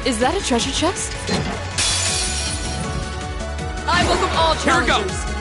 Is that a treasure chest? I welcome all challengers. Here we go.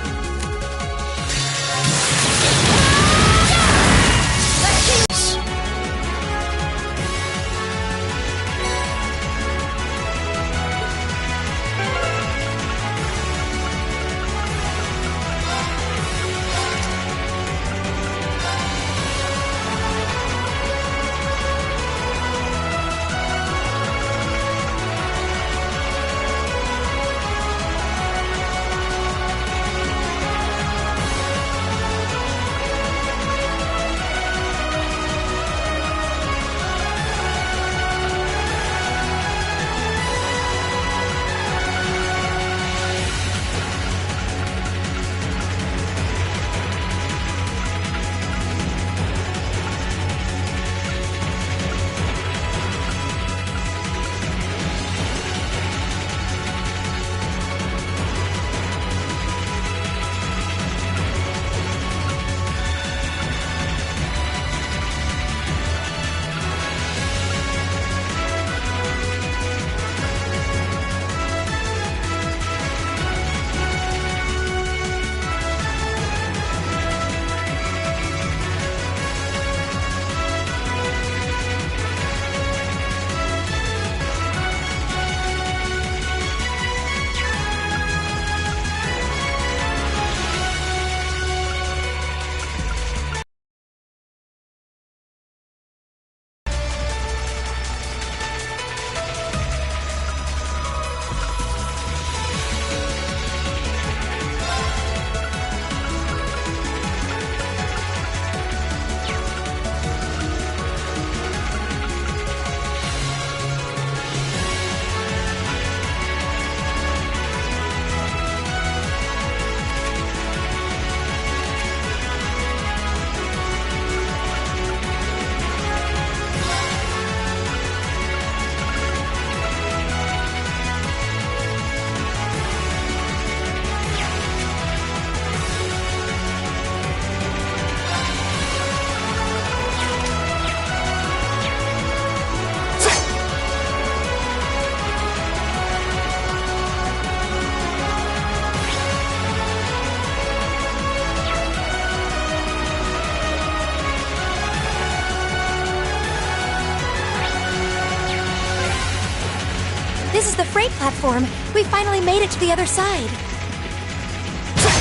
This is the freight platform. We finally made it to the other side.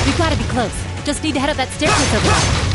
We've got to be close. Just need to head up that staircase over there.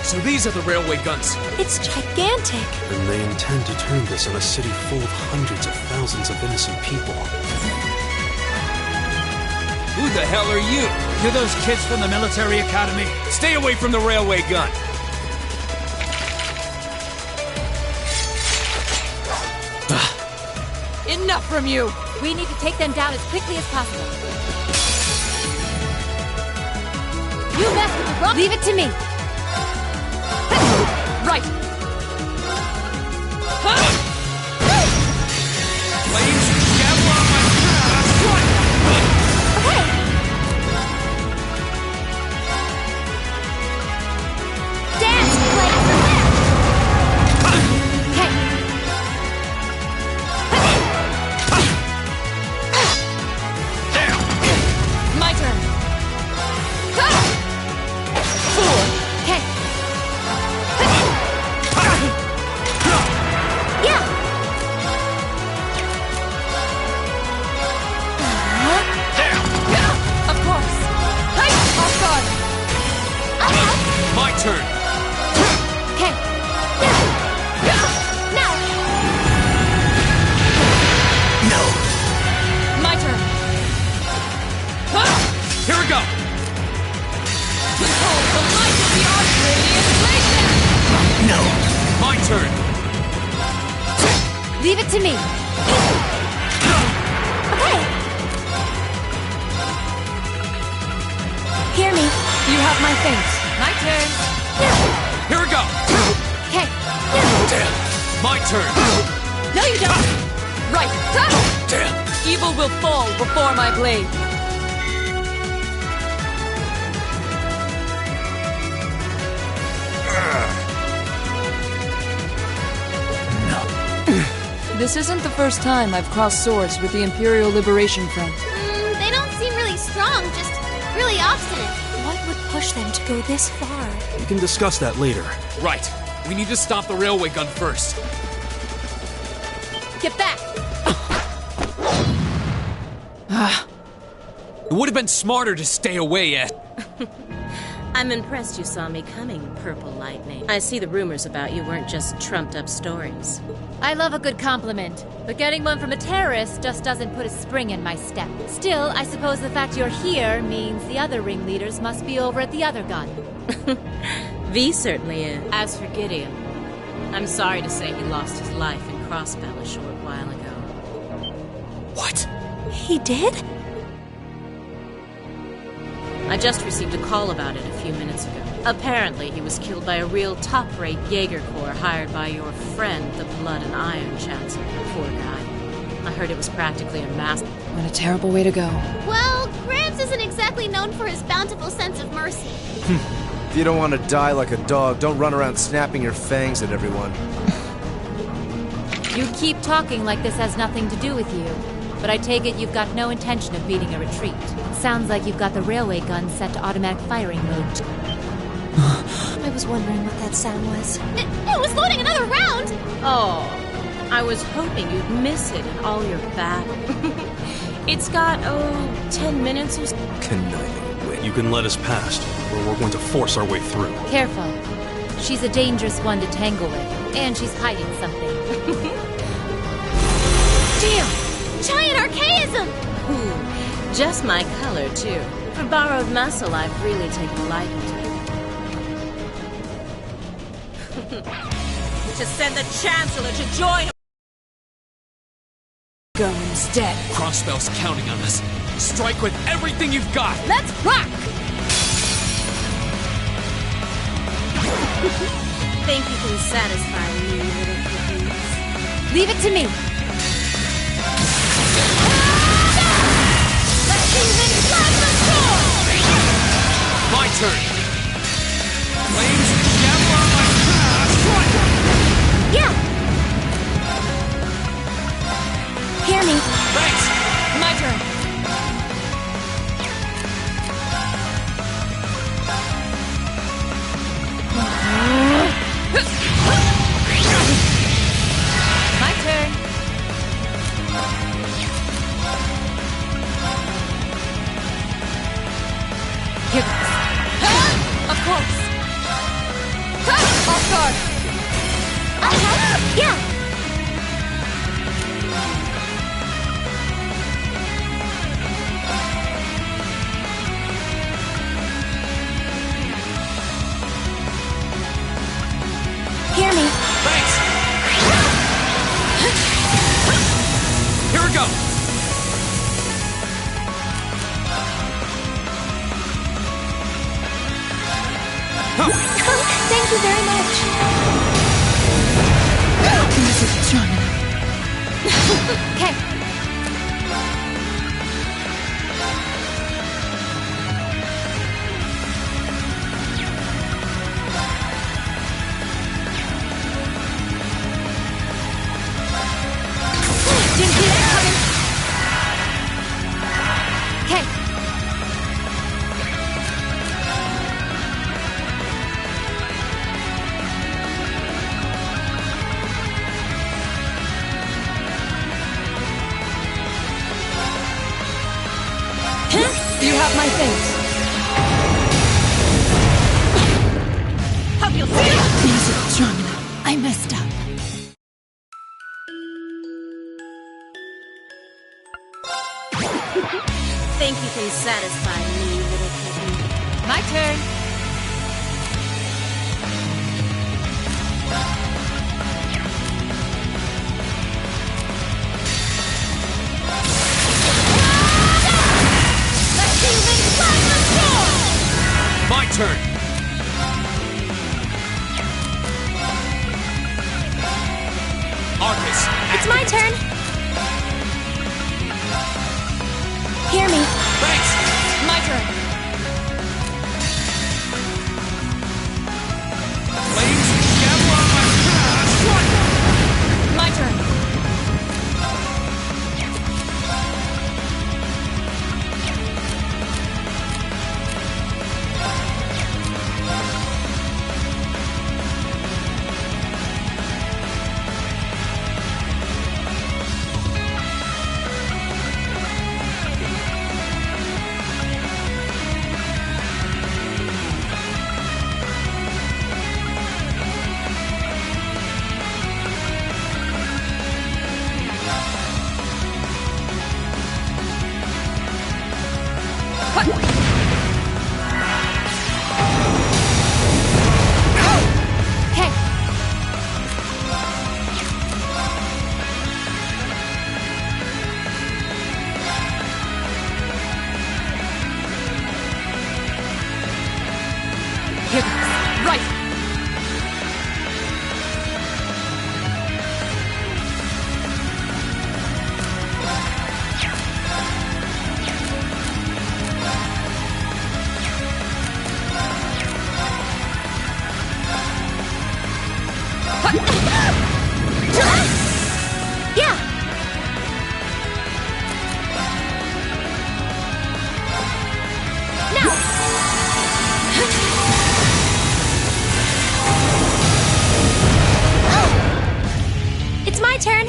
So these are the railway guns. It's gigantic. And they intend to turn this on a city full of hundreds of thousands of innocent people. Who the hell are you? You're those kids from the military academy? Stay away from the railway gun. Enough from you! We need to take them down as quickly as possible. You mess with the rock. Leave it to me. Right! Flames, gather on my front! Okay. Dance, Blade! Okay. My turn! Okay. Yeah! Leave it to me. Okay. Hear me. You have my thanks. My turn. Here we go! Okay. Damn! My turn! No, you don't. Right. Damn! Evil will fall before my blade. This isn't the first time I've crossed swords with the Imperial Liberation Front. They don't seem really strong, just really obstinate. What would push them to go this far? We can discuss that later. Right. We need to stop the railway gun first. Get back. It would have been smarter to stay away, Ed. I'm impressed you saw me coming, Purple Lightning. I see the rumors about you weren't just trumped-up stories. I love a good compliment, but getting one from a terrorist just doesn't put a spring in my step. Still, I suppose the fact you're here means the other ringleaders must be over at the other gun. V certainly is. As for Gideon, I'm sorry to say he lost his life in Crossbell a short while ago. What? He did? I just received a call about it a few minutes ago. Apparently, he was killed by a real top-rate Jaeger Corps hired by your friend, the Blood and Iron Chancellor. Poor guy. I heard it was practically a mass. What a terrible way to go. Well, Gramps isn't exactly known for his bountiful sense of mercy. If you don't want to die like a dog, don't run around snapping your fangs at everyone. You keep talking like this has nothing to do with you, but I take it you've got no intention of beating a retreat. Sounds like you've got the railway gun set to automatic firing mode. I was wondering what that sound was. It was loading another round! Oh, I was hoping you'd miss it in all your battle. It's got, 10 minutes or so. Conniving witch. You can let us past, or we're going to force our way through. Careful. She's a dangerous one to tangle with, and she's hiding something. Damn! Giant archaism! Ooh, just my color, too. For borrowed muscle, I've really taken a liking to it. To send the Chancellor to join. Go instead. Crossbell's counting on us. Strike with everything you've got! Let's rock! Think you can satisfy me, little cookies? Leave it to me. My turn! Flames, gather on my strike! Yeah! Hear me. Thanks! My turn. My turn. Here goes. Of course. Off guard. Yeah! Hear me. Thanks! Here we go! Thank you very much. This is strong enough. Okay. Didn't see that coming. Okay. You have my thanks. Hope you'll see it! This is strong enough. I messed up. Think you can satisfy me, little kitten? My turn. turn. Arcus, It's my turn. Hear me. thanks! My turn. Flames, gather on my strike! My turn. Okay. Here goes. Right. Yeah. Now. It's my turn.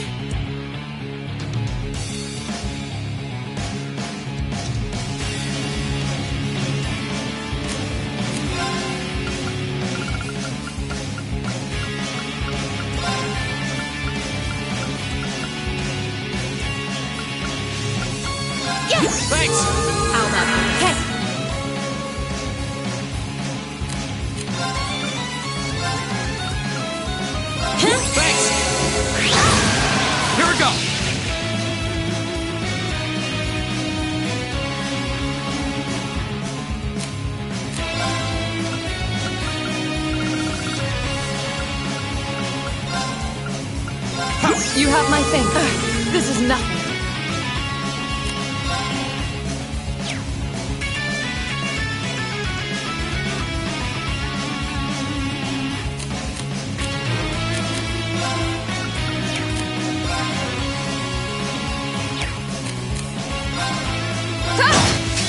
Yes. Thanks! How about that? Okay. Thanks! Here we go! You have my thing. This is nothing.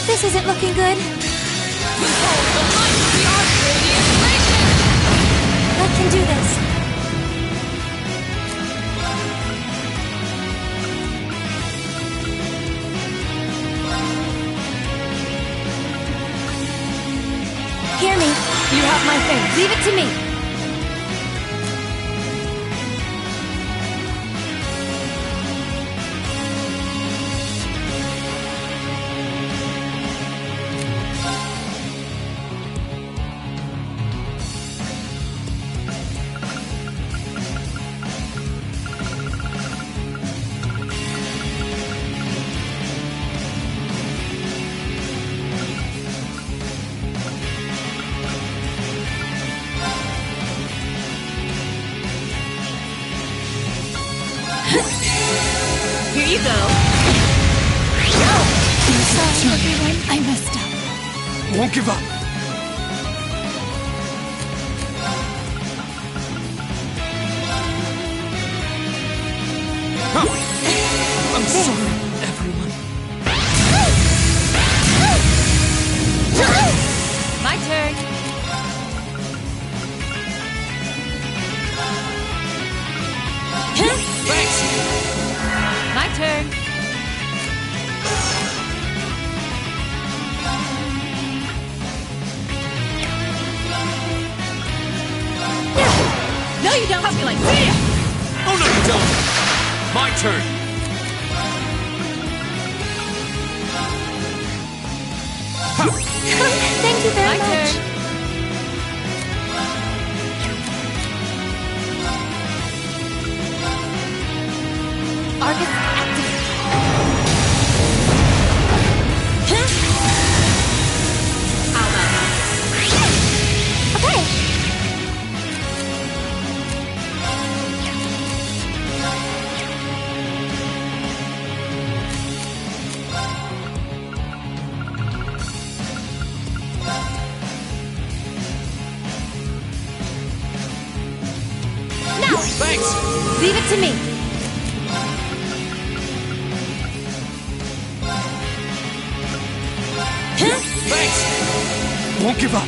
This isn't looking good. I can do this. Hear me. You have my thing. Leave it to me. Here you go. I'm sorry, everyone. I messed up. Won't give up. I'm sorry, everyone. My turn. Thanks! My turn. No, you don't. Be like, see ya. Oh no, you don't! My turn! Thank you very My much. turn. Argus activate. How about that? it to me! Thanks! Won't give up.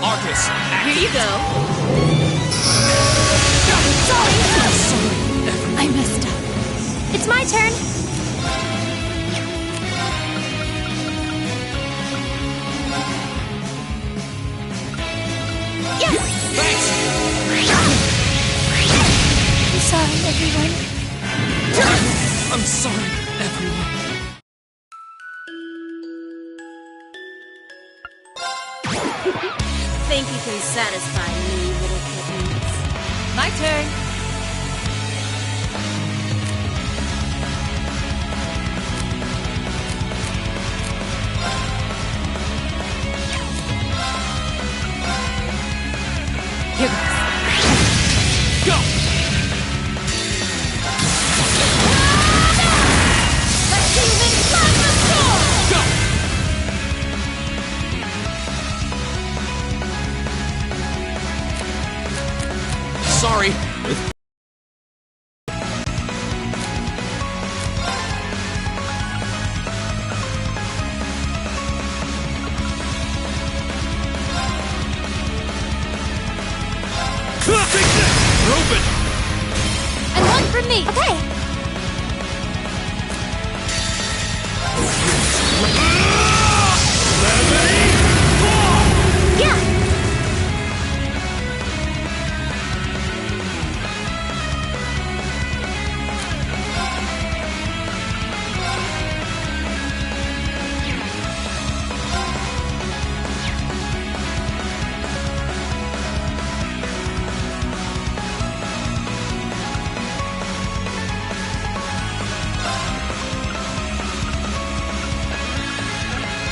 Arcus, Here you go. I messed up. It's my turn. Yes! Thanks! I'm sorry, everyone. I'm sorry, everyone. Think you can satisfy me, little kittens? My turn. Here goes. Go! Let's human plasma sword! Go! Sorry. Take this! Ruben! And one for me. Okay. Yeah.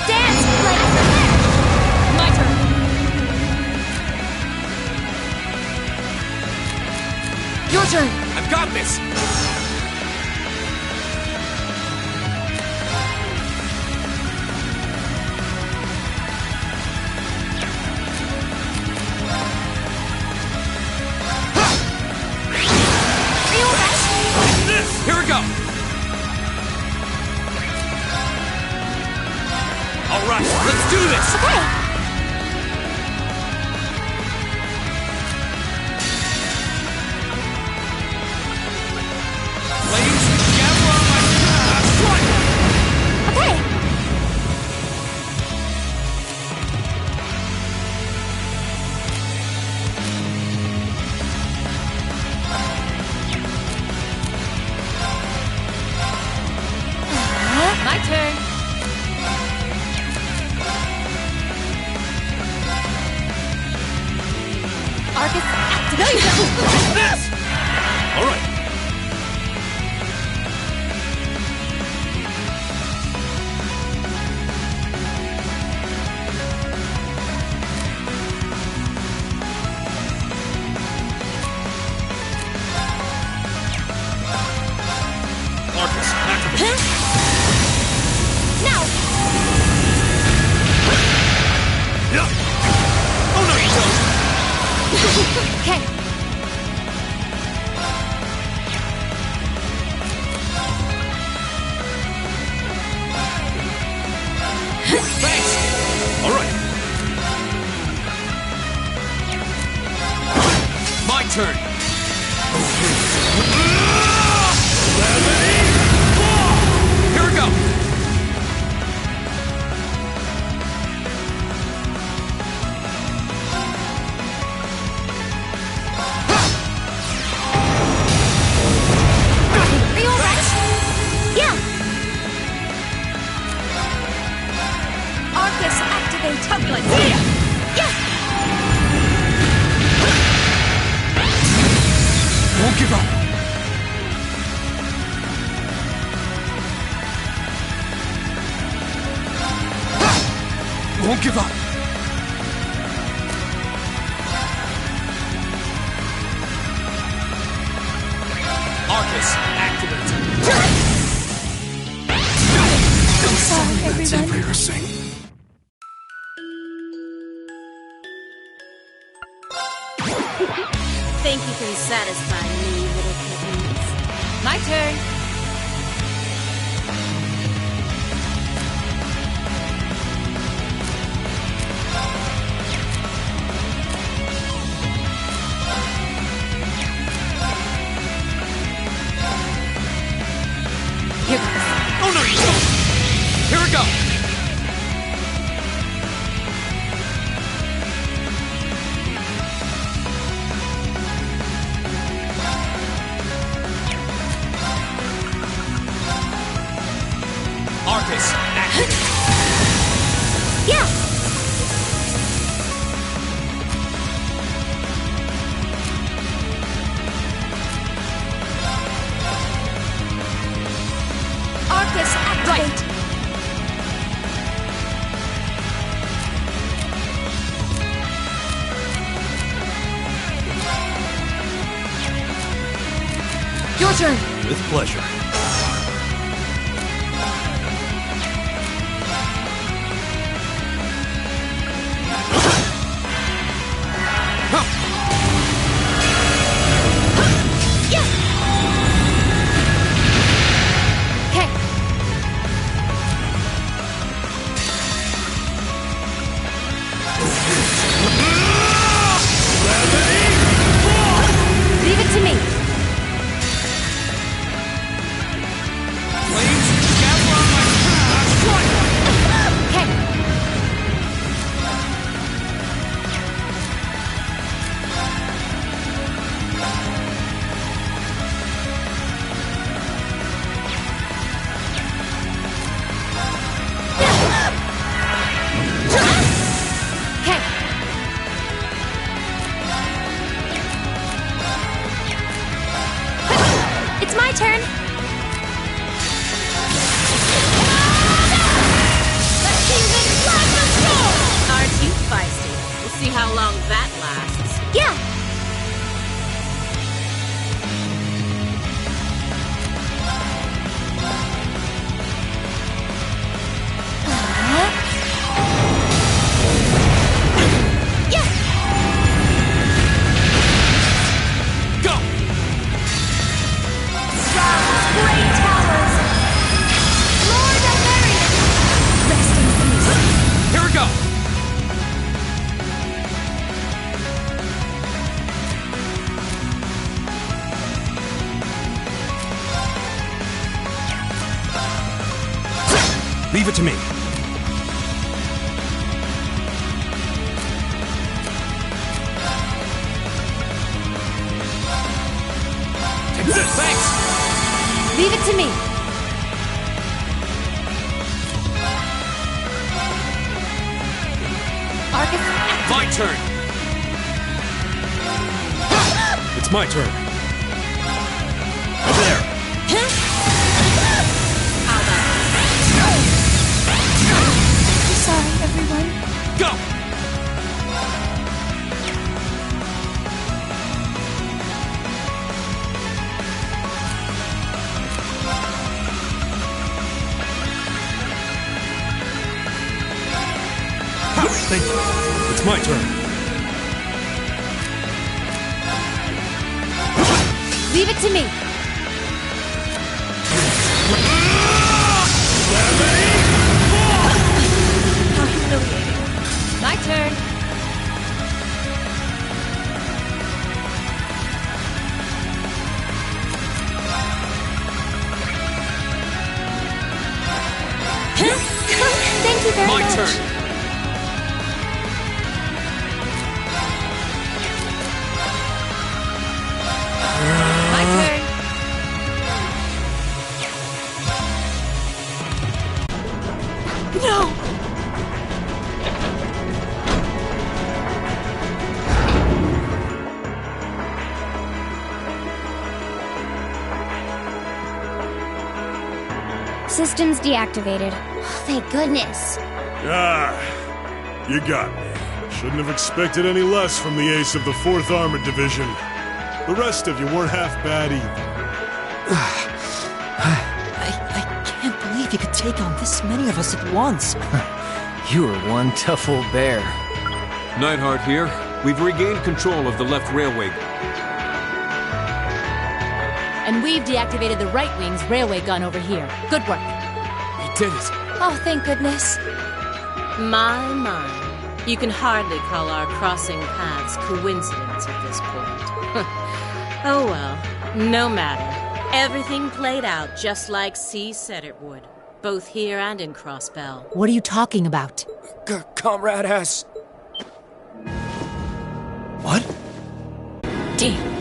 Dance, like My turn. Your turn. I've got this! Are you alright? This! Here we go! Alright, let's do this! Okay. Flames gather on my strike! Okay. My turn. Arcus, activate! This! Alright. Arcus, activate. Now. Yeah. Oh no, you don't! Okay. Thanks! Alright. My turn! Here we go! Are you alright? Yeah. Arcus, activate. Turbulence. Here. Yeah. Won't give up! Won't give up! Arcus, activate! I'm sorry, That's everyone. embarrassing. Thank you for satisfying me, little kittens. My turn. Here goes. Oh no, you don't! Here we go! Arcus, activate! Yeah! Arcus, activate! Your turn. With pleasure. Okay. Leave it to me. Flames, gather on my strike! Okay. Okay. It's my turn! Let's see this plasma roll! Aren't you feisty? We'll see how long that lasts. Yeah! Go! Great towers! Lord Almerian! Rest in peace. Here we go! Leave it to me. Thanks! Leave it to me. Arcus, My turn! It's my turn. Over there. I'm sorry, everyone. Go! Thank you. It's my turn. leave it to me. How humiliating. My turn. Thank you very My much. turn. My turn. No! Systems deactivated. Thank goodness. Ah, you got me. Shouldn't have expected any less from the ace of the 4th Armored Division. The rest of you weren't half bad either. I can't believe you could take on this many of us at once. You are one tough old bear. Neidhart here. We've regained control of the left railway. And we've deactivated the right wing's railway gun over here. Good work. We did it. Oh, thank goodness. My. You can hardly call our crossing paths coincidence at this point. Oh well, no matter. Everything played out just like C said it would. Both here and in Crossbell. What are you talking about? Comrade S. What? Damn.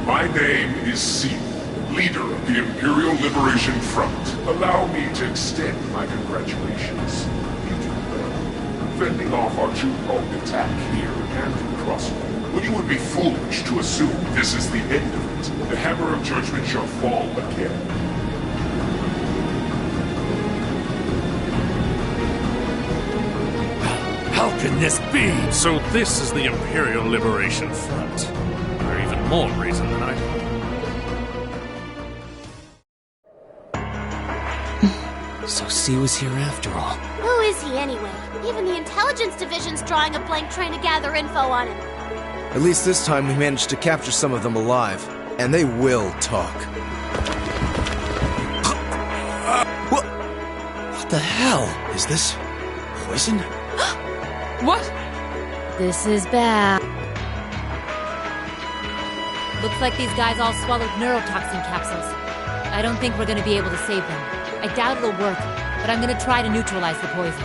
My name is Seath, leader of the Imperial Liberation Front. Allow me to extend my congratulations. You did well, fending off our two-pronged attack here and in Crossbell. But you would be foolish to assume this is the end of it. The Hammer of Judgment shall fall again. How can this be? So this is the Imperial Liberation Front. For even more reason than I thought. So C was here after all. Who is he anyway? Even the intelligence division's drawing a blank trying to gather info on him. At least this time we managed to capture some of them alive. And they will talk. What the hell? Is this poison? What? This is bad. Looks like these guys all swallowed neurotoxin capsules. I don't think we're gonna be able to save them. I doubt it'll work, but I'm gonna try to neutralize the poison.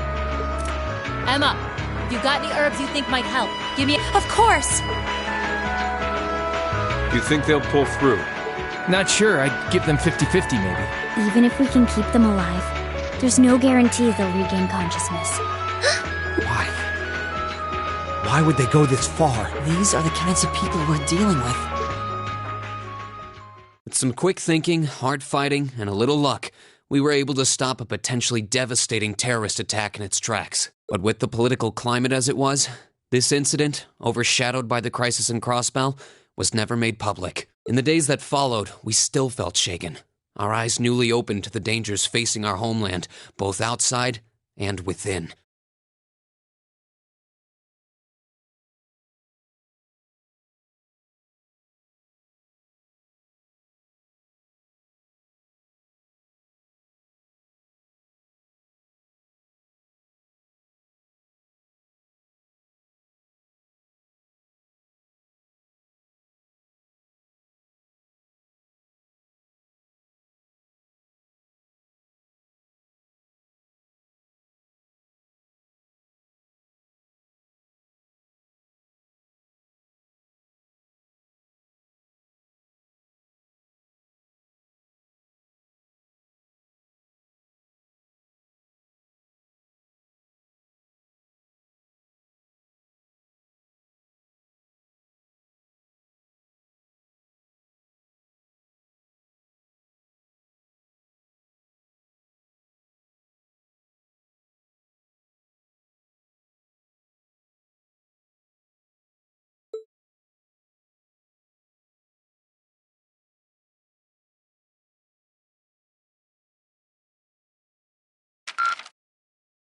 Emma, if you've got any herbs you think might help, give me Of course! You think they'll pull through? Not sure. I'd give them 50-50 maybe. Even if we can keep them alive, there's no guarantee they'll regain consciousness. Why? Why would they go this far? These are the kinds of people we're dealing with. With some quick thinking, hard fighting, and a little luck, we were able to stop a potentially devastating terrorist attack in its tracks. But with the political climate as it was, this incident, overshadowed by the crisis in Crossbell, was never made public. In the days that followed, we still felt shaken, our eyes newly opened to the dangers facing our homeland, both outside and within.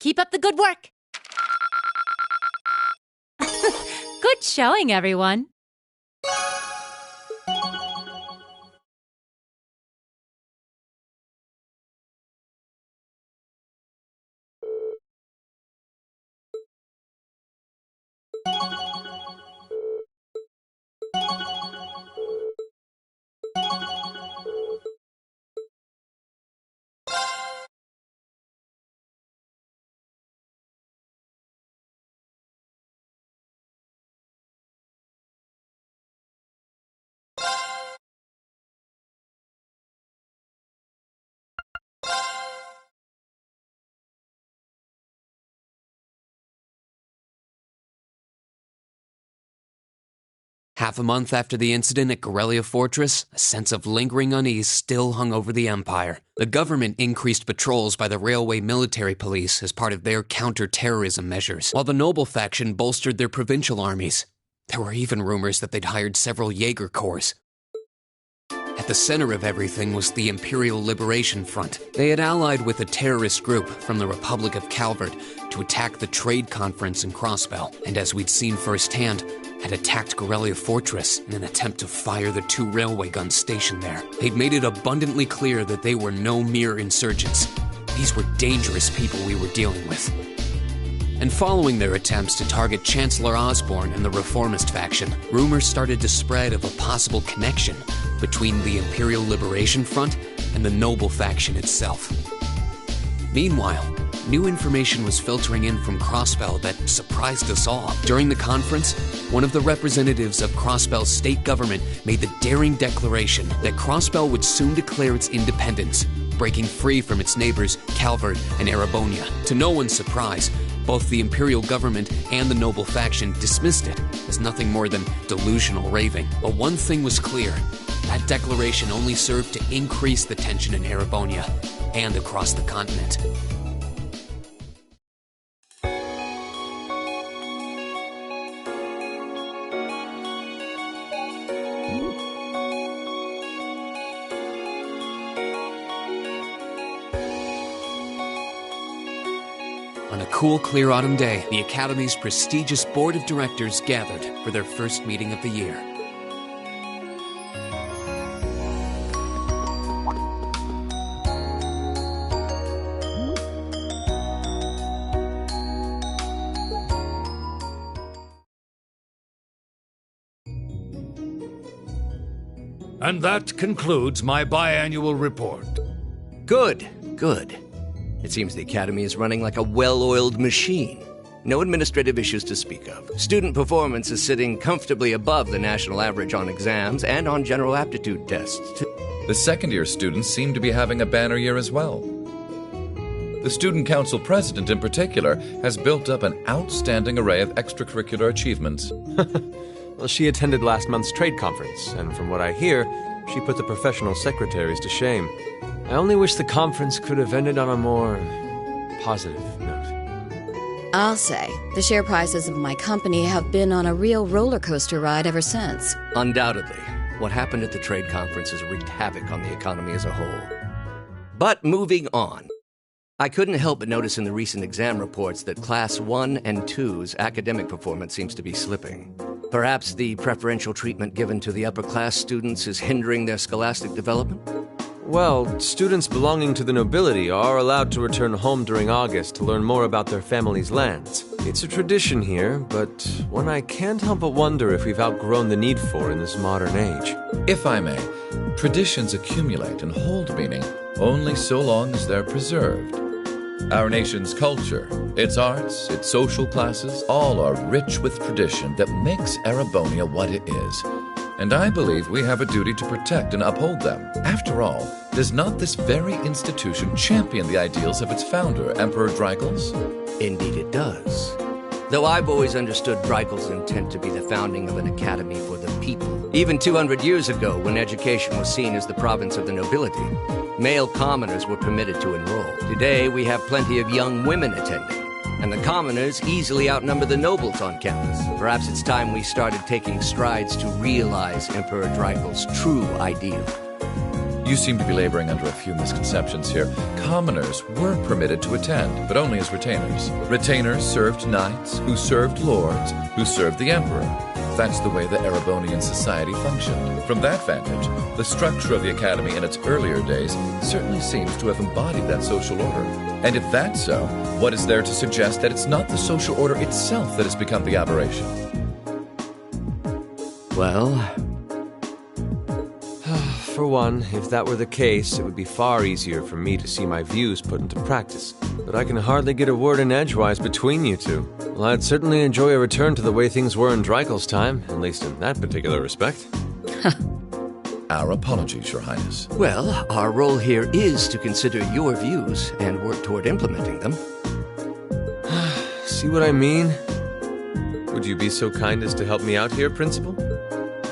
Keep up the good work! Good showing, everyone. Half a month after the incident at Corellia Fortress, a sense of lingering unease still hung over the Empire. The government increased patrols by the Railway Military Police as part of their counter-terrorism measures, while the Noble faction bolstered their provincial armies. There were even rumors that they'd hired several Jaeger Corps. At the center of everything was the Imperial Liberation Front. They had allied with a terrorist group from the Republic of Calvert to attack the trade conference in Crossbell, and as we'd seen firsthand, had attacked Corellia Fortress in an attempt to fire the 2 railway guns stationed there. They'd made it abundantly clear that they were no mere insurgents. These were dangerous people we were dealing with. And following their attempts to target Chancellor Osborne and the Reformist faction, rumors started to spread of a possible connection between the Imperial Liberation Front and the Noble faction itself. Meanwhile, new information was filtering in from Crossbell that surprised us all. During the conference, one of the representatives of Crossbell's state government made the daring declaration that Crossbell would soon declare its independence, breaking free from its neighbors Calvert and Erebonia. To no one's surprise, both the Imperial government and the Noble faction dismissed it as nothing more than delusional raving. But one thing was clear: that declaration only served to increase the tension in Erebonia and across the continent. On a cool, clear autumn day, the Academy's prestigious board of directors gathered for their first meeting of the year. And that concludes my biannual report. Good, good. It seems the Academy is running like a well-oiled machine. No administrative issues to speak of. Student performance is sitting comfortably above the national average on exams and on general aptitude tests. The second-year students seem to be having a banner year as well. The Student Council president, in particular, has built up an outstanding array of extracurricular achievements. Well, she attended last month's trade conference, and from what I hear, she put the professional secretaries to shame. I only wish the conference could have ended on a more positive note. I'll say, the share prices of my company have been on a real roller coaster ride ever since. Undoubtedly. What happened at the trade conference has wreaked havoc on the economy as a whole. But moving on. I couldn't help but notice in the recent exam reports that Class 1 and 2's academic performance seems to be slipping. Perhaps the preferential treatment given to the upper-class students is hindering their scholastic development? Well, students belonging to the nobility are allowed to return home during August to learn more about their family's lands. It's a tradition here, but one I can't help but wonder if we've outgrown the need for in this modern age. If I may, traditions accumulate and hold meaning only so long as they're preserved. Our nation's culture, its arts, its social classes, all are rich with tradition that makes Erebonia what it is. And I believe we have a duty to protect and uphold them. After all, does not this very institution champion the ideals of its founder, Emperor Drycles? Indeed it does. Though I've always understood Drycles' intent to be the founding of an academy for the people. Even 200 years ago, when education was seen as the province of the nobility, male commoners were permitted to enroll. Today, we have plenty of young women attending, and the commoners easily outnumber the nobles on campus. Perhaps it's time we started taking strides to realize Emperor Drycles' true ideal. You seem to be laboring under a few misconceptions here. Commoners were permitted to attend, but only as retainers. Retainers served knights, who served lords, who served the emperor. That's the way the Erebonian society functioned. From that vantage, the structure of the academy in its earlier days certainly seems to have embodied that social order. And if that's so, what is there to suggest that it's not the social order itself that has become the aberration? Well... For one, if that were the case, it would be far easier for me to see my views put into practice. But I can hardly get a word in edgewise between you two. Well, I'd certainly enjoy a return to the way things were in Drycles' time, at least in that particular respect. Our apologies, Your Highness. Well, our role here is to consider your views and work toward implementing them. See what I mean? Would you be so kind as to help me out here, Principal?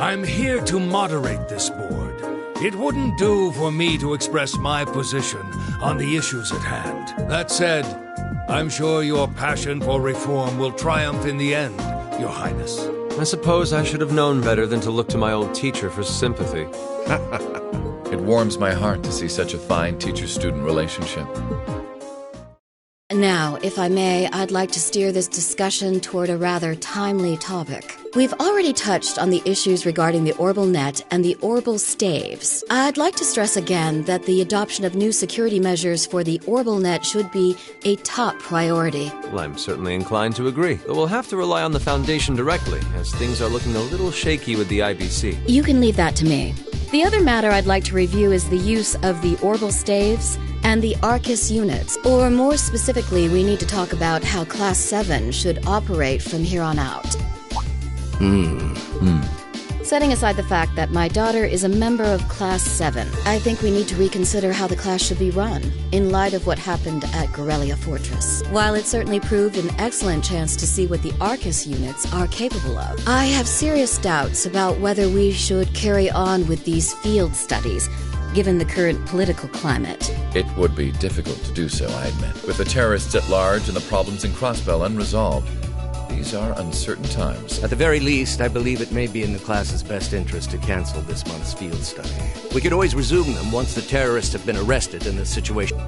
I'm here to moderate this board. It wouldn't do for me to express my position on the issues at hand. That said, I'm sure your passion for reform will triumph in the end, Your Highness. I suppose I should have known better than to look to my old teacher for sympathy. warms my heart to see such a fine teacher-student relationship. Now, if I may, I'd like to steer this discussion toward a rather timely topic. We've already touched on the issues regarding the Orbal Net and the Orbal Staves. I'd like to stress again that the adoption of new security measures for the Orbal Net should be a top priority. Well, I'm certainly inclined to agree, but we'll have to rely on the Foundation directly, as things are looking a little shaky with the IBC. You can leave that to me. The other matter I'd like to review is the use of the Orbal Staves and the Arcus units. Or more specifically, we need to talk about how Class 7 should operate from here on out. Setting aside the fact that my daughter is a member of Class 7, I think we need to reconsider how the class should be run, in light of what happened at Corellia Fortress. While it certainly proved an excellent chance to see what the Arcus units are capable of, I have serious doubts about whether we should carry on with these field studies, given the current political climate. It would be difficult to do so, I admit, with the terrorists at large and the problems in Crossbell unresolved. These are uncertain times. At the very least, I believe it may be in the class's best interest to cancel this month's field study. We could always resume them once the terrorists have been arrested and the situation